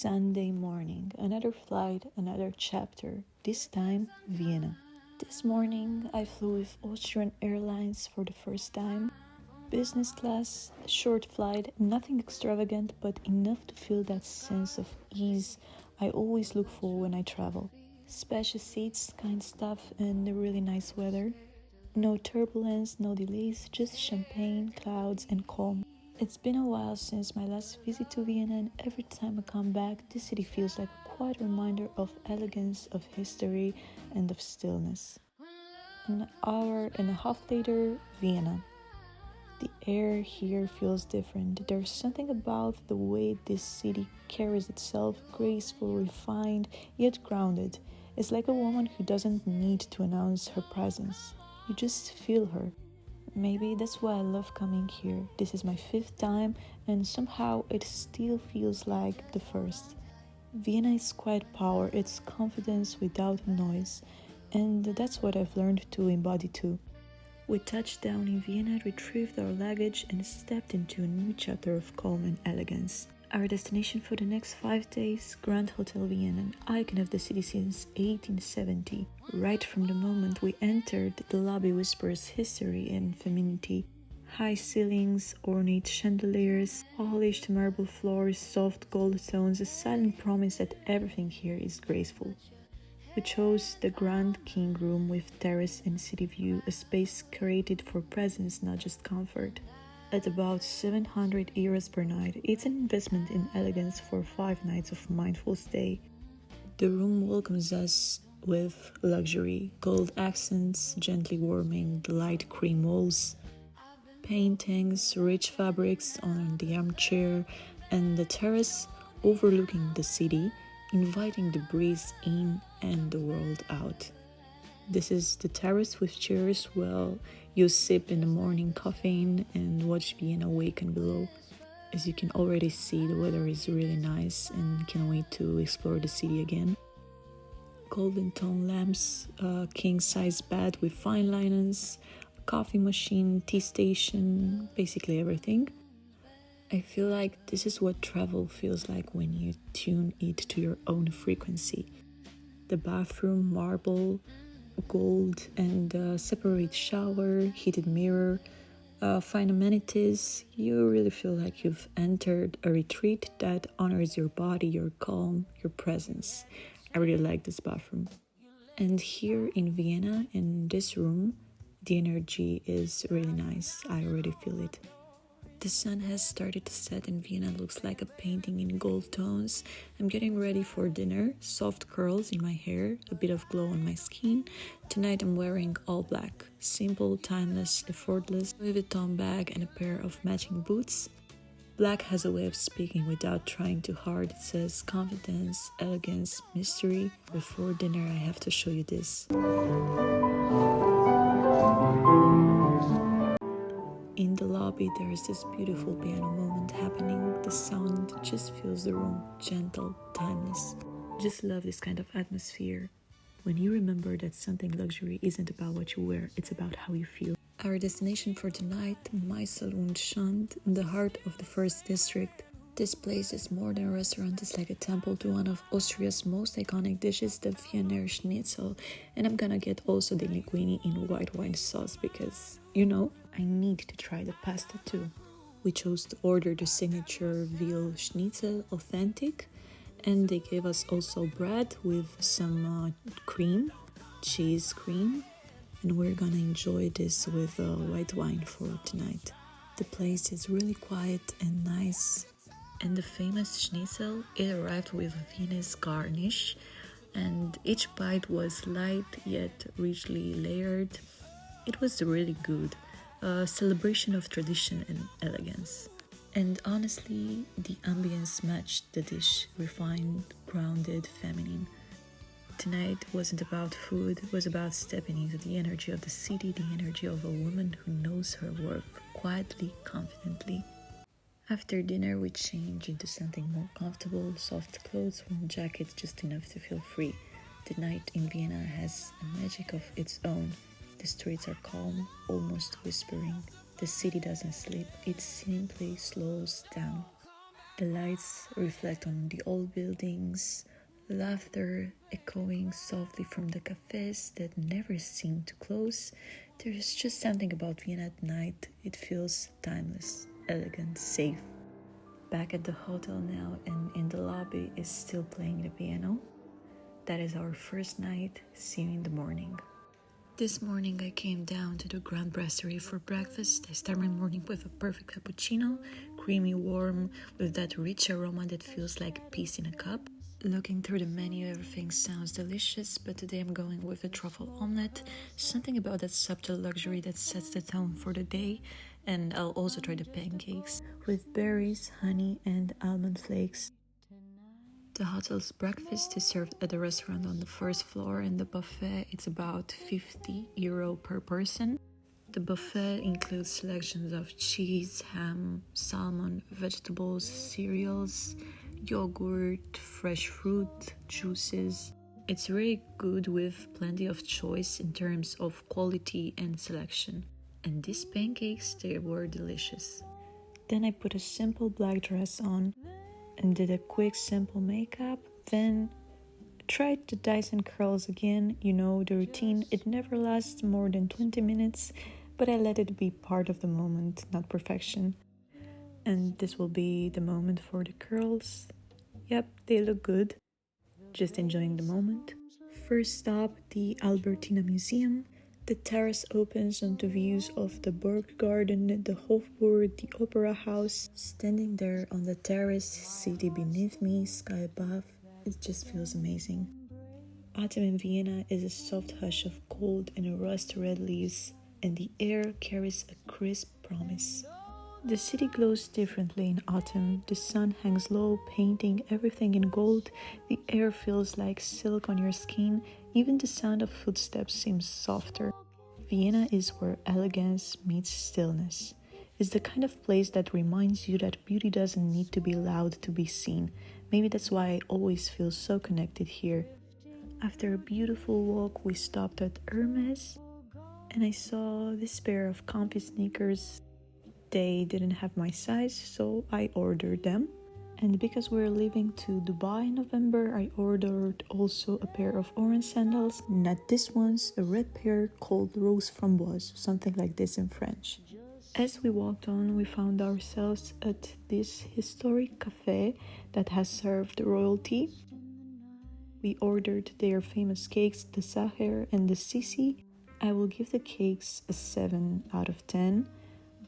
Sunday morning, another flight, another chapter, this time Vienna. This morning I flew with Austrian Airlines for the first time. Business class, short flight, nothing extravagant but enough to feel that sense of ease I always look for when I travel. Spacious seats, kind stuff, and a really nice weather. No turbulence, no delays, just champagne, clouds, and calm. It's been a while since my last visit to Vienna, and every time I come back, this city feels like a quiet reminder of elegance, of history, and of stillness. An hour and a half later, Vienna. The air here feels different. There's something about the way this city carries itself, graceful, refined, yet grounded. It's like a woman who doesn't need to announce her presence. You just feel her. Maybe that's why I love coming here. This is my 5th time, and somehow it still feels like the first. Vienna is quiet power, it's confidence without noise, and that's what I've learned to embody too. We touched down in Vienna, retrieved our luggage, and stepped into a new chapter of calm and elegance. Our destination for the next 5 days, Grand Hotel Wien, an icon of the city since 1870. Right from the moment we entered, the lobby whispers history and femininity. High ceilings, ornate chandeliers, polished marble floors, soft gold tones, a silent promise that everything here is graceful. We chose the Grand King Room with terrace and city view, a space curated for presence, not just comfort. At about 700 euros per night, it's an investment in elegance for 5 nights of mindful stay. The room welcomes us with luxury, gold accents gently warming the light cream walls, paintings, rich fabrics on the armchair, and the terrace overlooking the city, inviting the breeze in and the world out. This is the terrace with chairs while you sip in the morning caffeine and watch Vienna awaken below. As you can already see, the weather is really nice and can't wait to explore the city again. Golden tone lamps, a king-size bed with fine linens, a coffee machine, tea station, basically everything. I feel like this is what travel feels like when you tune it to your own frequency. The bathroom, marble, gold, and a separate shower, heated mirror, fine amenities. You really feel like you've entered a retreat that honors your body, your calm, your presence. I really like this bathroom. And here in Vienna, in this room, the energy is really nice. I already feel it. The sun has started to set and Vienna looks like a painting in gold tones. I'm getting ready for dinner, soft curls in my hair, a bit of glow on my skin. Tonight I'm wearing all black, simple, timeless, effortless, Louis Vuitton bag and a pair of matching boots. Black has a way of speaking without trying too hard. It says confidence, elegance, mystery. Before dinner I have to show you this. In the lobby, there is this beautiful piano moment happening. The sound just fills the room, gentle, timeless. Just love this kind of atmosphere. When you remember that something luxury isn't about what you wear, it's about how you feel. Our destination for tonight, Meisel und Schand, in the heart of the first district. This place is more than a restaurant, it's like a temple to one of Austria's most iconic dishes, the Wiener Schnitzel. And I'm gonna get also the linguine in white wine sauce because, I need to try the pasta too. We chose to order the signature veal schnitzel authentic, and they gave us also bread with some cream, cheese cream, and we're gonna enjoy this with white wine for tonight. The place is really quiet and nice. And the famous schnitzel, it arrived with Viennese garnish, and each bite was light yet richly layered. It was really good, a celebration of tradition and elegance. And honestly, the ambience matched the dish, refined, grounded, feminine. Tonight wasn't about food, it was about stepping into the energy of the city, the energy of a woman who knows her work, quietly, confidently. After dinner, we changed into something more comfortable, soft clothes, warm jackets, just enough to feel free. The night in Vienna has a magic of its own. The streets are calm, almost whispering. The city doesn't sleep, it simply slows down. The lights reflect on the old buildings, laughter echoing softly from the cafes that never seem to close. There is just something about Vienna at night. It feels timeless, elegant, safe. Back at the hotel now, and in the lobby is still playing the piano. That is our first night. See you in the morning. This morning I came down to the Grand Brasserie for breakfast. I start my morning with a perfect cappuccino, creamy, warm, with that rich aroma that feels like peace in a cup. Looking through the menu, everything sounds delicious, but today I'm going with a truffle omelette. Something about that subtle luxury that sets the tone for the day. And I'll also try the pancakes with berries, honey, and almond flakes. The hotel's breakfast is served at the restaurant on the first floor, and the buffet it's about €50 per person. The buffet includes selections of cheese, ham, salmon, vegetables, cereals, yogurt, fresh fruit, juices. It's really good with plenty of choice in terms of quality and selection. And these pancakes, they were delicious. Then I put a simple black dress on and did a quick simple makeup, then tried the Dyson curls again. You know the routine, it never lasts more than 20 minutes, but I let it be part of the moment, not perfection. And this will be the moment for the curls. Yep, they look good. Just enjoying the moment. First stop, the Albertina Museum. The terrace opens onto views of the Burg Garden, the Hofburg, the Opera House. Standing there on the terrace, city beneath me, sky above, it just feels amazing. Autumn in Vienna is a soft hush of cold and rust-red leaves, and the air carries a crisp promise. The city glows differently in autumn. The sun hangs low, painting everything in gold. The air feels like silk on your skin. Even the sound of footsteps seems softer. Vienna is where elegance meets stillness. It's the kind of place that reminds you that beauty doesn't need to be loud to be seen. Maybe that's why I always feel so connected here. After a beautiful walk, we stopped at Hermes, and I saw this pair of comfy sneakers. They didn't have my size, so I ordered them. And because we're leaving to Dubai in November, I ordered also a pair of orange sandals. Not this one's, a red pair called Rose Framboise, something like this in French. As we walked on, we found ourselves at this historic cafe that has served royalty. We ordered their famous cakes, the Sacher and the Sisi. I will give the cakes a 7 out of 10.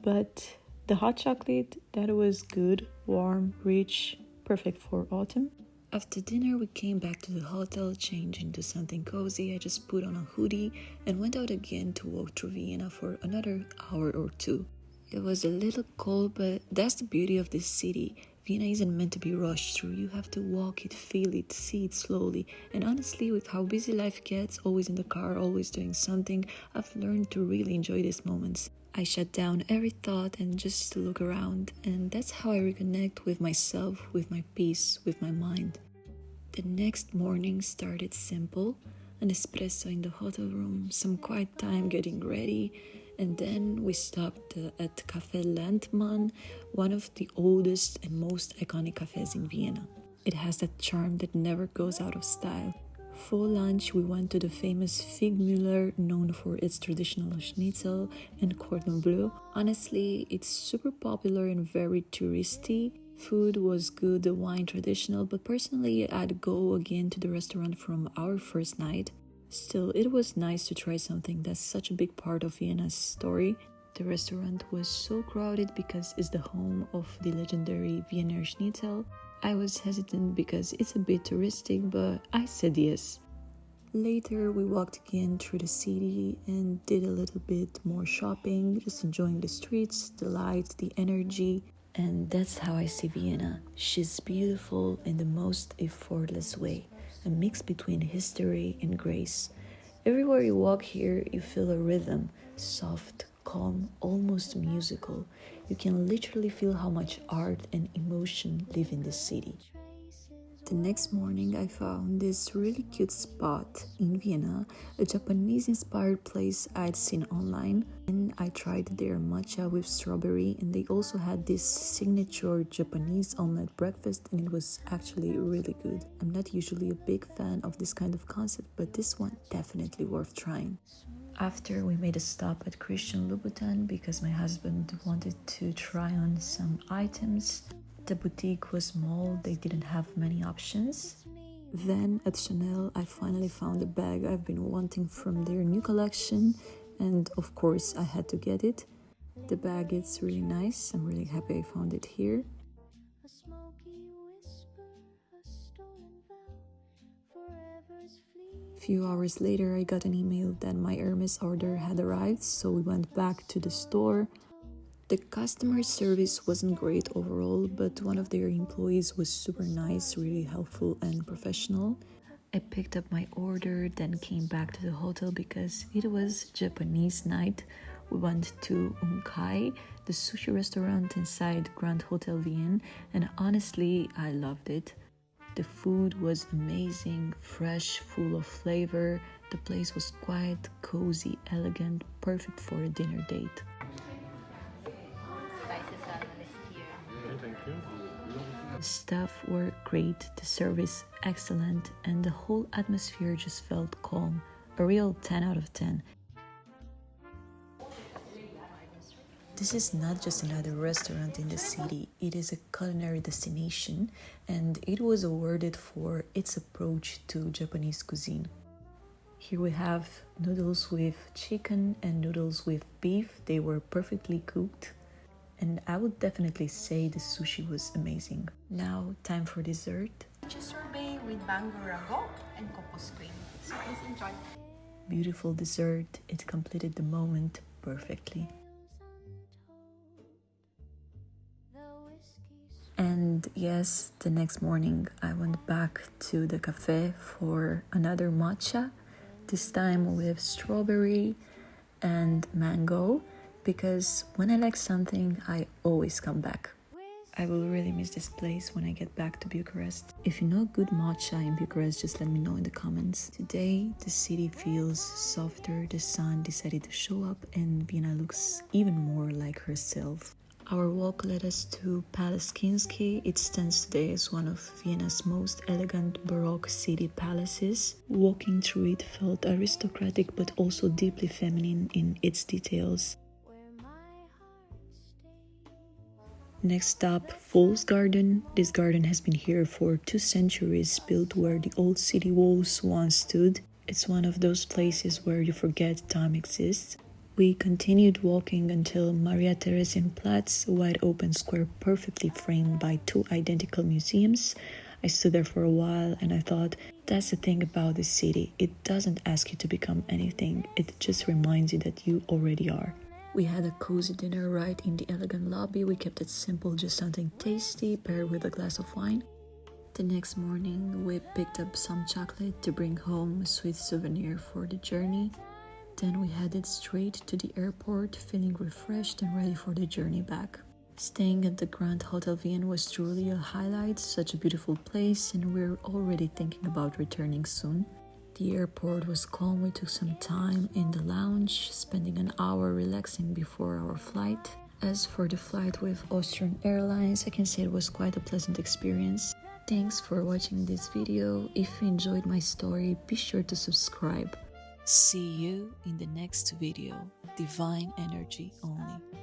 But the hot chocolate, that was good, warm, rich, perfect for autumn. After dinner, we came back to the hotel, changed into something cozy. I just put on a hoodie and went out again to walk through Vienna for another hour or two. It was a little cold, but that's the beauty of this city. Vienna isn't meant to be rushed through. You have to walk it, feel it, see it slowly. And honestly, with how busy life gets, always in the car, always doing something, I've learned to really enjoy these moments. I shut down every thought and just look around, and that's how I reconnect with myself, with my peace, with my mind. The next morning started simple, an espresso in the hotel room, some quiet time getting ready, and then we stopped at Café Landmann, one of the oldest and most iconic cafes in Vienna. It has that charm that never goes out of style. For lunch, we went to the famous Figmüller, known for its traditional schnitzel and cordon bleu. Honestly, it's super popular and very touristy. Food was good, the wine traditional, but personally, I'd go again to the restaurant from our first night. Still, it was nice to try something that's such a big part of Vienna's story. The restaurant was so crowded because it's the home of the legendary Wiener Schnitzel. I was hesitant because it's a bit touristic, but I said yes. Later, we walked again through the city and did a little bit more shopping, just enjoying the streets, the light, the energy. And that's how I see Vienna. She's beautiful in the most effortless way, a mix between history and grace. Everywhere you walk here, you feel a rhythm, soft, calm, almost musical. You can literally feel how much art and emotion live in this city. The next morning I found this really cute spot in Vienna, a Japanese-inspired place I'd seen online, and I tried their matcha with strawberry, and they also had this signature Japanese omelette breakfast, and it was actually really good. I'm not usually a big fan of this kind of concept, but this one definitely worth trying. After we made a stop at Christian Louboutin because my husband wanted to try on some items. The boutique was small, they didn't have many options. Then at Chanel I finally found a bag I've been wanting from their new collection, and of course I had to get it. The bag is really nice, I'm really happy I found it here. A few hours later I got an email that my Hermes order had arrived, so we went back to the store. The customer service wasn't great overall, but one of their employees was super nice, really helpful and professional. I picked up my order, then came back to the hotel because it was Japanese night. We went to Unkai, the sushi restaurant inside Grand Hotel Wien, and honestly, I loved it. The food was amazing, fresh, full of flavor. The place was quiet, cozy, elegant, perfect for a dinner date. The staff were great, the service excellent, and the whole atmosphere just felt calm. A real 10 out of 10. This is not just another restaurant in the city, it is a culinary destination, and it was awarded for its approach to Japanese cuisine. Here we have noodles with chicken and noodles with beef. They were perfectly cooked. And I would definitely say the sushi was amazing. Now, time for dessert. Peach sorbet with mango rago and cocos cream. So please enjoy. Beautiful dessert. It completed the moment perfectly. And yes, the next morning I went back to the cafe for another matcha, this time with strawberry and mango. Because when I like something, I always come back. I will really miss this place when I get back to Bucharest. If you know good matcha in Bucharest, just let me know in the comments. Today, the city feels softer, the sun decided to show up, and Vienna looks even more like herself. Our walk led us to Palace Kinsky. It stands today as one of Vienna's most elegant Baroque city palaces. Walking through it felt aristocratic but also deeply feminine in its details. Next stop, Volksgarten. This garden has been here for 2 centuries, built where the old city walls once stood. It's one of those places where you forget time exists. We continued walking until Maria Theresienplatz, a wide open square perfectly framed by 2 identical museums. I stood there for a while and I thought, that's the thing about this city. It doesn't ask you to become anything, it just reminds you that you already are. We had a cozy dinner right in the elegant lobby. We kept it simple, just something tasty paired with a glass of wine. The next morning, we picked up some chocolate to bring home, a sweet souvenir for the journey. Then we headed straight to the airport, feeling refreshed and ready for the journey back. Staying at the Grand Hotel Wien was truly a highlight, such a beautiful place, and we're already thinking about returning soon. The airport was calm. We took some time in the lounge, spending an hour relaxing before our flight. As for the flight with Austrian Airlines, I can say it was quite a pleasant experience. Thanks for watching this video. If you enjoyed my story, be sure to subscribe. See you in the next video. Divine energy only.